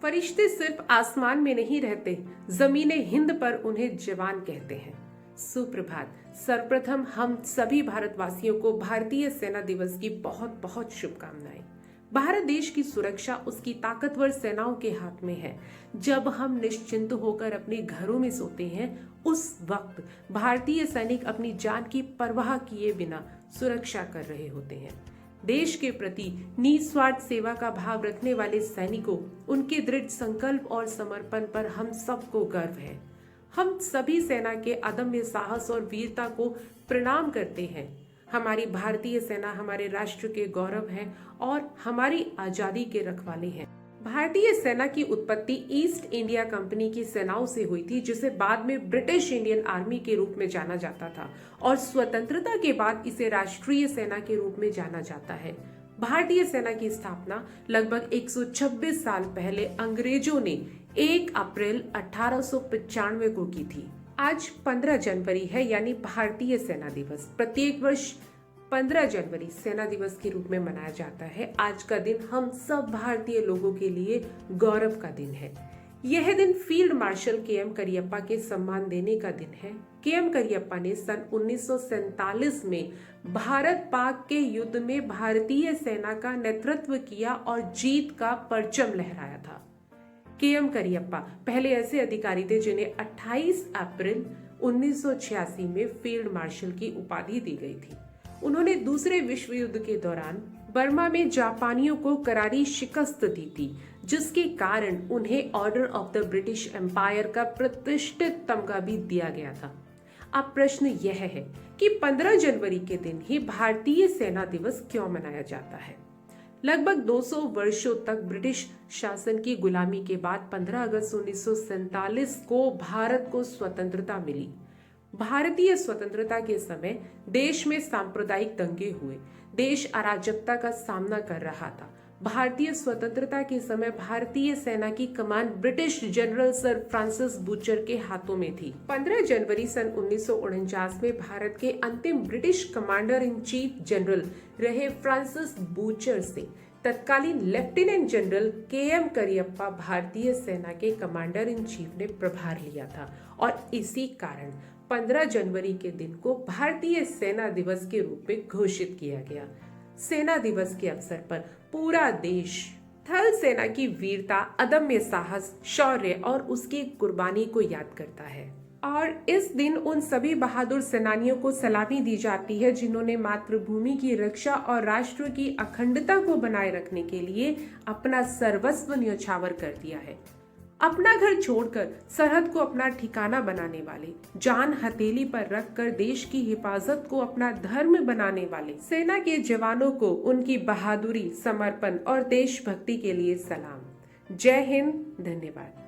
फरिश्ते सिर्फ आसमान में नहीं रहते, जमीने हिंद पर उन्हें जवान कहते हैं। सुप्रभात। सर्वप्रथम हम सभी भारतवासियों को भारतीय सेना दिवस की बहुत बहुत शुभकामनाएं। भारत देश की सुरक्षा उसकी ताकतवर सेनाओं के हाथ में है। जब हम निश्चिंत होकर अपने घरों में सोते हैं, उस वक्त भारतीय सैनिक अपनी जान की परवाह किए बिना सुरक्षा कर रहे होते हैं। देश के प्रति निस्वार्थ सेवा का भाव रखने वाले सैनिकों, उनके दृढ़ संकल्प और समर्पण पर हम सबको गर्व है। हम सभी सेना के अदम्य साहस और वीरता को प्रणाम करते हैं। हमारी भारतीय सेना हमारे राष्ट्र के गौरव है और हमारी आजादी के रखवाले हैं। भारतीय सेना की उत्पत्ति ईस्ट इंडिया कंपनी की सेनाओं से हुई थी, जिसे बाद में ब्रिटिश इंडियन आर्मी के रूप में जाना जाता था और स्वतंत्रता के बाद इसे राष्ट्रीय सेना के रूप में जाना जाता है। भारतीय सेना की स्थापना लगभग 126 साल पहले अंग्रेजों ने 1 अप्रैल 1895 को की थी। आज 15 जनवरी है, यानी भारतीय सेना दिवस। प्रत्येक वर्ष 15 जनवरी सेना दिवस के रूप में मनाया जाता है। आज का दिन हम सब भारतीय लोगों के लिए गौरव का दिन है। यह दिन फील्ड मार्शल के.एम. करियप्पा के सम्मान देने का दिन है। के.एम. करियप्पा ने सन 1947 में भारत पाक के युद्ध में भारतीय सेना का नेतृत्व किया और जीत का परचम लहराया था। के.एम. करियप्पा पहले ऐसे अधिकारी थे जिन्हें 28 अप्रैल 1986 में फील्ड मार्शल की उपाधि दी गई थी। उन्होंने दूसरे विश्व युद्ध के दौरान बर्मा में जापानियों को करारी शिकस्त दी थी, जिसके कारण उन्हें Order of the British Empire का प्रतिष्ठित तमगा भी दिया गया था। अब प्रश्न यह है कि 15 जनवरी के दिन ही भारतीय सेना दिवस क्यों मनाया जाता है? लगभग 200 वर्षों तक ब्रिटिश शासन की गुलामी के बाद 15 अगस्त 1947 को भारत को स्वतंत्रता मिली। भारतीय स्वतंत्रता के समय देश में सांप्रदायिक दंगे हुए, देश अराजकता का सामना कर रहा था। भारतीय स्वतंत्रता के समय भारतीय सेना की कमान British General Sir Francis Bucher के हाथों में थी। 15 जनवरी सन 1949 में भारत के अंतिम British commander in chief general रहे फ्रांसिस बूचर से तत्कालीन लेफ्टिनेंट जनरल के.एम. करियप्पा भारतीय सेना के कमांडर इन चीफ ने प्रभार लिया था और इसी कारण 15 जनवरी के दिन को भारतीय सेना दिवस के रूप में घोषित किया गया। सेना दिवस के अवसर पर पूरा देश थल सेना की वीरता, अदम्य साहस, शौर्य और उसकी कुर्बानी को याद करता है। और इस दिन उन सभी बहादुर सेनानियों को सलामी दी जाती है जिन्होंने मातृभूमि की रक्षा और राष्ट्र की अखंडता को बनाए रखने के लिए अपना सर्वस्व न्यौछावर कर दिया है। अपना घर छोड़कर सरहद को अपना ठिकाना बनाने वाले, जान हथेली पर रखकर देश की हिफाजत को अपना धर्म बनाने वाले सेना के जवानों को उनकी बहादुरी, समर्पण और देशभक्ति के लिए सलाम। जय हिंद। धन्यवाद।